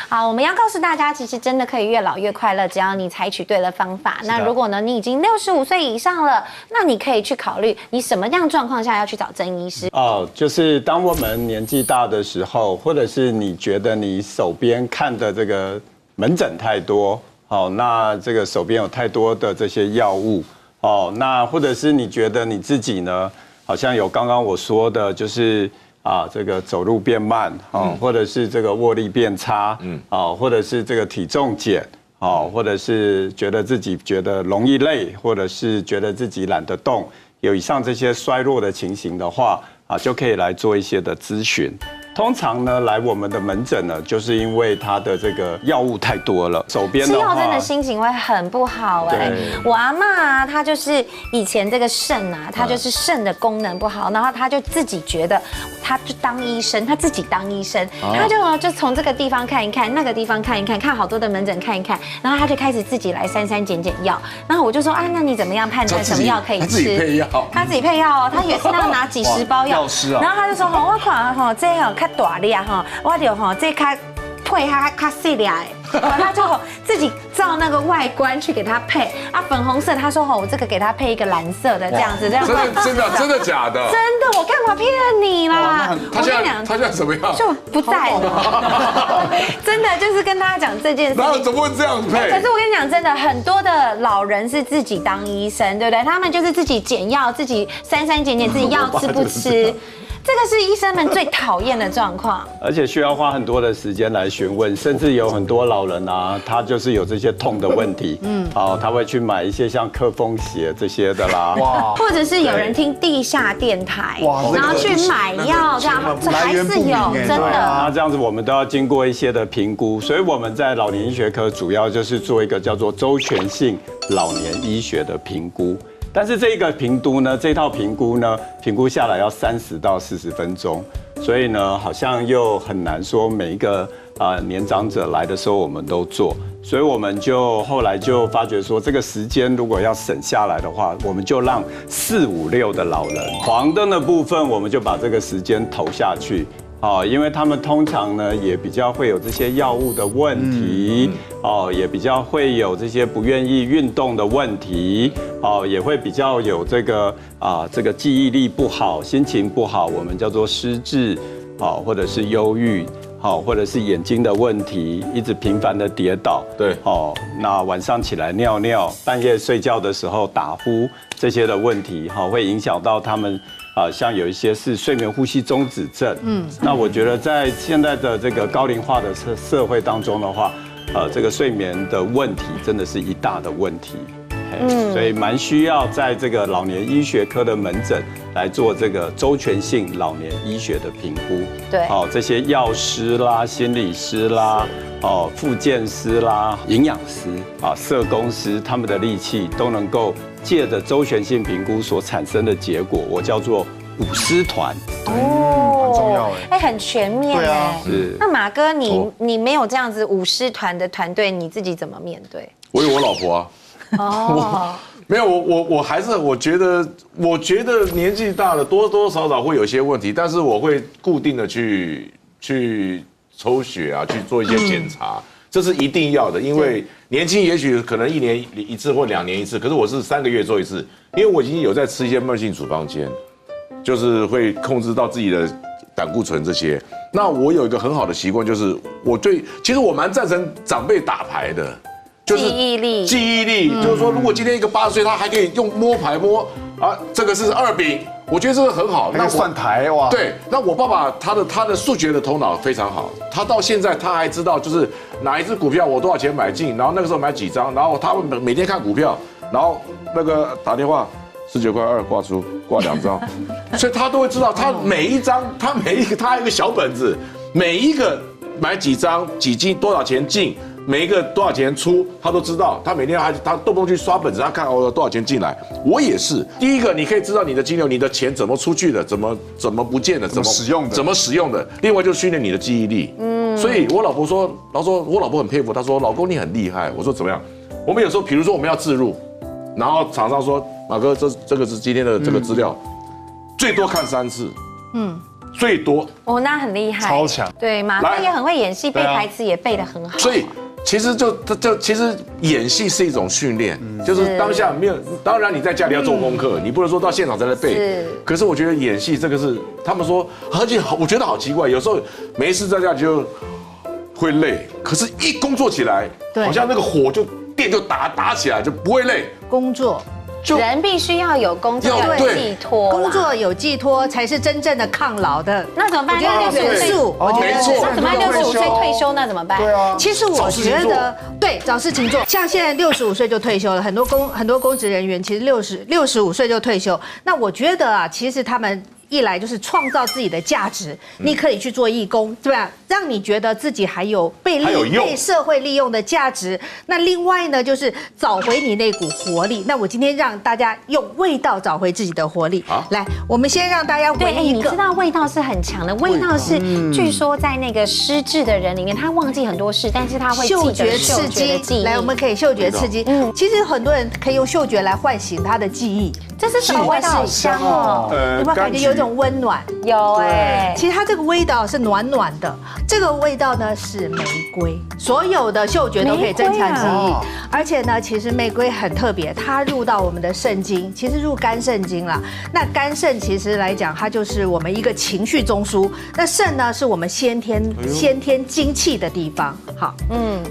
好，我们要告诉大家，其实真的可以越老越快乐，只要你采取对了方法。那如果呢，你已经65岁以上了，那你可以去考虑，你什么样状况下要去找曾医师？就是当我们年纪大的时候，或者是你觉得你手边看的这个门诊太多，那这个手边有太多的这些药物，那或者是你觉得你自己呢，好像有刚刚我说的，就是这个走路变慢，或者是这个握力变差，或者是这个体重减，或者是觉得自己容易累，或者是觉得自己懒得动，有以上这些衰弱的情形的话，就可以来做一些的咨询。通常呢，来我们的门诊呢，就是因为他的这个药物太多了，手边的话吃药真的心情会很不好哎。我阿嬷她就是以前这个肾她就是肾的功能不好，然后她就自己觉得，她就当医生，她自己当医生，她就从这个地方看一看，那个地方看一看，看好多的门诊看一看，然后她就开始自己来删减药。然后我就说那你怎么样判断什么药可以吃？她自己配药，她自己配药哦，她也是要拿几10包药师啊。然后她就说我看这看大粒我就这看配它较细粒的，他就自己照那个外观去给他配粉红色，他说我这个给他配一个蓝色的这样子，真的假的？真的，我干嘛骗你啦？他现在怎么样？就不在了，真的就是跟他讲这件事。然后怎么会这样配？可是我跟你讲，真的很多的老人是自己当医生，对不对？他们就是自己减药，自己删减，自己要吃不吃。这个是医生们最讨厌的状况，而且需要花很多的时间来询问，甚至有很多老人他就是有这些痛的问题，他会去买一些像科风鞋这些的啦，或者是有人听地下电台，然后去买药，这样还是有真的。那这样子我们都要经过一些的评估，所以我们在老年医学科主要就是做一个叫做周全性老年医学的评估。但是这个评估呢，这套评估呢，评估下来要30到40分钟，所以呢，好像又很难说每一个年长者来的时候我们都做，所以我们就后来就发觉说，这个时间如果要省下来的话，我们就让4、5、6的老人，黄灯的部分我们就把这个时间投下去。因为他们通常呢也比较会有这些药物的问题，也比较会有这些不愿意运动的问题，也会比较有这个记忆力不好、心情不好，我们叫做失智，或者是忧郁，或者是眼睛的问题，一直频繁的跌倒，对，那晚上起来尿尿，半夜睡觉的时候打呼这些的问题，会影响到他们。像有一些是睡眠呼吸中止症，那我觉得在现在的这个高龄化的社会当中的话，这个睡眠的问题真的是一大的问题，所以蛮需要在这个老年医学科的门诊来做这个周全性老年医学的评估。对，这些药师啦、心理师啦、复健师啦、营养师社工师，他们的力气都能够借着周全性评估所产生的结果，我叫做5师团。很重要很全面对啊。是。那马哥，你没有这样子5师团的团队，你自己怎么面对？我有我老婆啊。没有我还是我觉得年纪大了多多少少会有些问题，但是我会固定的去抽血去做一些检查。这是一定要的，因为年轻也许可能1年1次或2年1次，可是我是3个月做1次，因为我已经有在吃一些慢性处方间，就是会控制到自己的胆固醇这些。那我有一个很好的习惯，就是其实我蛮赞成长辈打牌的，就是记忆力，就是说如果今天一个80岁，他还可以用摸牌摸这个是2饼。我觉得这个很好，那算牌哇。对，那我爸爸他的数学的头脑非常好，他到现在他还知道就是哪一只股票我多少钱买进，然后那个时候买几张，然后他每天看股票，然后那个打电话19块2挂出挂2张，所以他都会知道他每一张，他还有一个小本子，每一个买几张几进多少钱进。每一个多少钱出，他都知道。他每天他动不动去刷本子，他看多少钱进来。我也是，第一个你可以知道你的金流，你的钱怎么出去的，怎么不见的，怎么使用的。另外就是训练你的记忆力。所以我老婆说，我老婆很佩服，她说老公你很厉害。我说怎么样？我们有时候比如说我们要置入，然后厂商说马哥这个是今天的这个资料，最多看3次。最多。哦，那很厉害，超强。对，马哥也很会演戏，背对啊台词也背得很好。所以其实其实演戏是一种训练，就是当下没有，当然你在家里要做功课，你不能说到现场才来背是。可是我觉得演戏这个是他们说，而且我觉得好奇怪，有时候没事在家就会累，可是一工作起来，对好像那个火就电就打起来，就不会累。工作。人必须要有工作有对寄托啦，工作有寄托才是真正的抗老的。那怎么办？我觉得65岁元素，我觉得没错那怎么办？65岁退休那怎么办？对啊，其实我觉得，对，找事情做。像现在65岁就退休了，很多公职人员其实65岁就退休。那我觉得啊，其实他们一来就是创造自己的价值，你可以去做义工，对吧？让你觉得自己还有被社会利用的价值。那另外呢，就是找回你那股活力。那我今天让大家用味道找回自己的活力。来，我们先让大家对，闻一个你知。道味道是很强的，味道是据说在那个失智的人里面，他忘记很多事，但是他会记得嗅觉刺嗅觉的记忆。激，来，我们可以嗅觉刺激。其实很多人可以用嗅觉来唤醒他的记忆。这是什么味道？好香哦！有没有感觉有一种温暖？有哎，其实它这个味道是暖暖的，这个味道呢是玫瑰，所有的嗅觉都可以增强记忆。而且呢，其实玫瑰很特别，它入到我们的肾经，其实入肝肾经啦。那肝肾其实来讲，它就是我们一个情绪中枢。那肾呢，是我们先天精气的地方。好，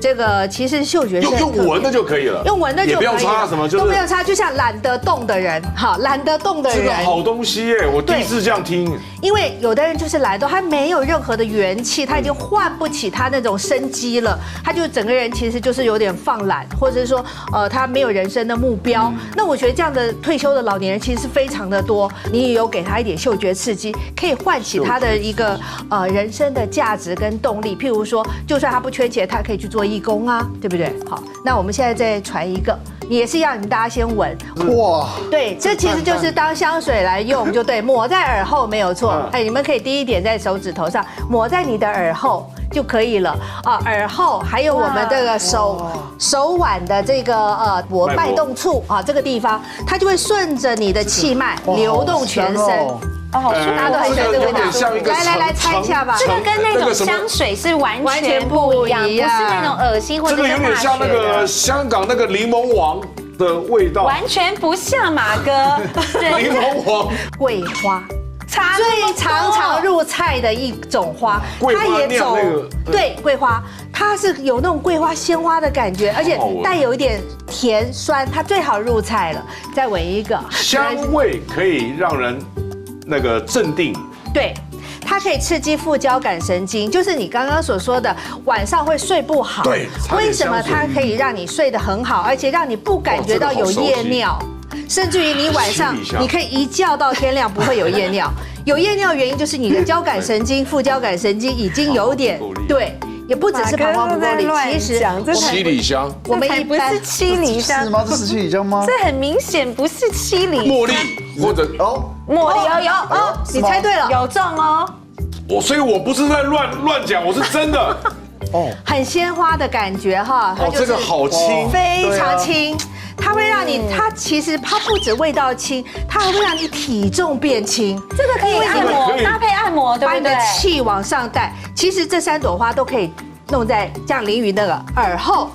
这个其实嗅觉是很特别用闻的就可以了，用闻的就可以了，也不用擦什么，就是都不用擦，就像懒得动的人，好，懒得动的人，这个好东西耶，我第一次这样听。因为有的人就是懒得动，他没有任何的元气，他已经唤不起他那种生机了，他就整个人其实就是有点放懒，或者是说他没有人生的目标。那我觉得这样的退休的老年人其实是非常的多，你也有给他一点嗅觉刺激，可以唤起他的一个人生的价值跟动力。譬如说，就算他不缺钱，他可以去做义工啊，对不对？好，那我们现在再传一个。也是要你们大家先闻，哇，对，这其实就是当香水来用，就对，抹在耳后没有错。哎，你们可以滴一点在手指头上，抹在你的耳后就可以了啊。耳后还有我们这个手腕的这个脉动处啊，这个地方，它就会顺着你的气脉流动全身。哦，好舒服，大家都很喜欢这个味道。来猜一下吧。这个跟那种香水是完全不一样，不是那种恶心或者这个有点像那个香港那个柠檬王的味道，完全不像马哥。柠檬王桂花。最常入菜的一种花，它也走对桂花，它是有那种桂花鲜花的感觉，而且带有一点甜酸，它最好入菜了。再闻一个，香味可以让人那个镇定，对。它可以刺激副交感神经，就是你刚刚所说的晚上会睡不好。对，为什么它可以让你睡得很好，而且让你不感觉到有夜尿？甚至于你晚上你可以一觉到天亮不会有夜尿。有夜尿原因就是你的交感神经、副交感神经已经有点对。也不只是膀胱不够力，其实七里香，我们一般不是七里香是吗？这是七里香吗？这很明显不是七里，茉莉或者茉莉有你猜对了，有中哦。所以我不是在乱讲，我是真的。很鲜花的感觉哈，这个好轻，非常轻。它会让你，它其实它不止味道轻，它还会让你体重变轻。这个可以按摩，搭配按摩，对不对？把你的气往上带。其实这3朵花都可以弄在像凌云那个耳后，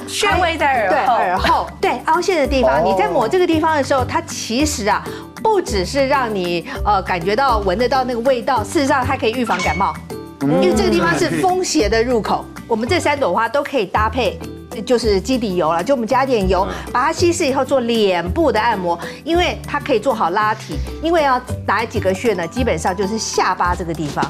穴位在耳后，对，耳后，对，凹陷的地方。你在抹这个地方的时候，它其实啊，不只是让你感觉到闻得到那个味道，事实上它可以预防感冒，因为这个地方是风邪的入口。我们这3朵花都可以搭配。就是基底油了，就我们加点油，把它稀释以后做脸部的按摩，因为它可以做好拉提。因为要哪几个穴呢？基本上就是下巴这个地方。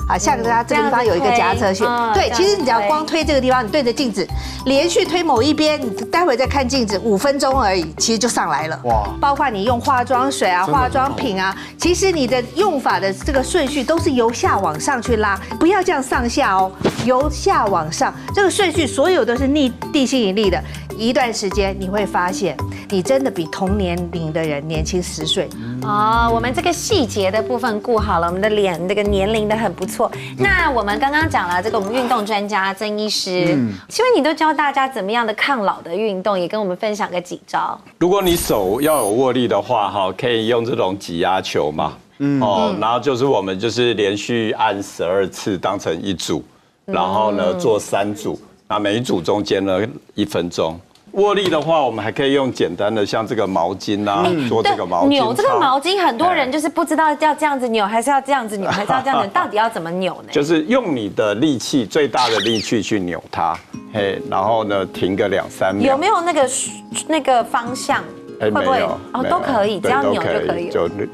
啊，下个它这个地方有一个夹侧穴，对，其实你只要光推这个地方，你对着镜子，连续推某一边，你待会再看镜子5分钟而已，其实就上来了。哇！包括你用化妆水啊、化妆品啊，其实你的用法的这个顺序都是由下往上去拉，不要这样上下哦，由下往上，这个顺序所有都是逆地心引力的。一段时间你会发现，你真的比同年龄的人年轻10岁。哦，我们这个细节的部分顾好了，我们的脸这个年龄的很不错。那我们刚刚讲了这个我们运动专家曾医师，请问你都教大家怎么样的抗老的运动，也跟我们分享个几招。如果你手要有握力的话，可以用这种挤压球嘛。然后就是我们就是连续按12次当成一组，然后呢做3组，那每一组中间呢1分钟。握力的话，我们还可以用简单的像这个毛巾啊，做这个毛巾。扭这个毛巾，很多人就是不知道要这样子扭，还是要这样子扭，还是要这样子，到底要怎么扭呢？就是用你的力气，最大的力气去扭它，然后呢停个2-3秒。有没有那个方向？会不会？都可以，只要扭就可以。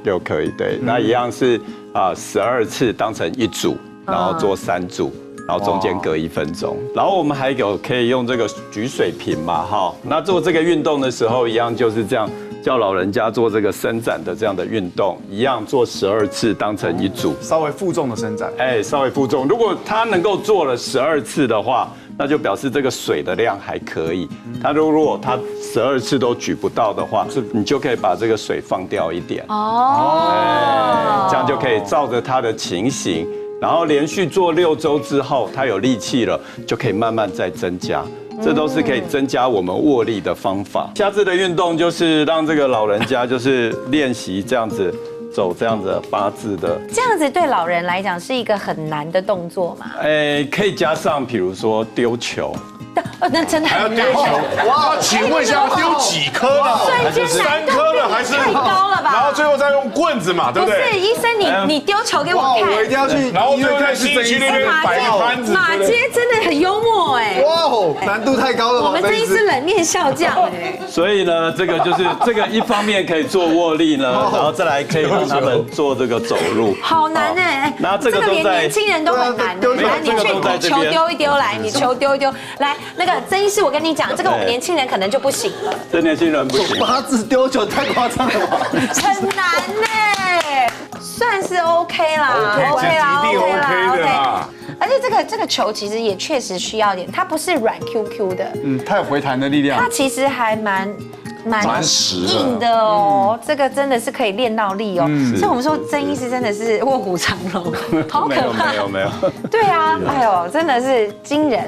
就可以，对。那一样是12次当成一组，然后做3组。然后中间隔1分钟，然后我们还有可以用这个举水瓶嘛，哈，那做这个运动的时候一样就是这样，叫老人家做这个伸展的这样的运动，一样做12次当成一组，稍微负重的伸展，稍微负重。如果他能够做了12次的话，那就表示这个水的量还可以。他如果他12次都举不到的话，你就可以把这个水放掉一点，这样就可以照着他的情形。然后连续做6周之后，他有力气了，就可以慢慢再增加。这都是可以增加我们握力的方法。下次的运动就是让这个老人家就是练习这样子走这样子8字的。这样子对老人来讲是一个很难的动作吗？可以加上比如说丢球。那真的很难。哇，请问一下，丢几颗呢？3颗了还是太高了吧？然后最后再用棍子嘛，对不对？不是，医生你丢球给我看。我一定要去。然后最后在新区那边摆个摊子。马街真的很幽默哎。哇哦，难度太高了吧？我们这一次冷面笑匠哎。所以呢，这个就是这个一方面可以做握力呢，然后再来可以让他们做这个走路。好难哎。然后这个连年轻人都很难。来，你去把球丢一丢来，你球丢一丢来。那个曾医师，我跟你讲，这个我们年轻人可能就不行了。这年轻人不行。8字丢球太夸张了吧？很难呢，算是 OK 啦 ，OK 啦。而且这个球其实也确实需要点，它不是软 QQ 的，它有回弹的力量。它其实还蛮实硬的哦，这个真的是可以练到力哦。所以我们说曾医师真的是卧虎藏龙，好可怕。没有。对啊，哎呦，真的是惊人。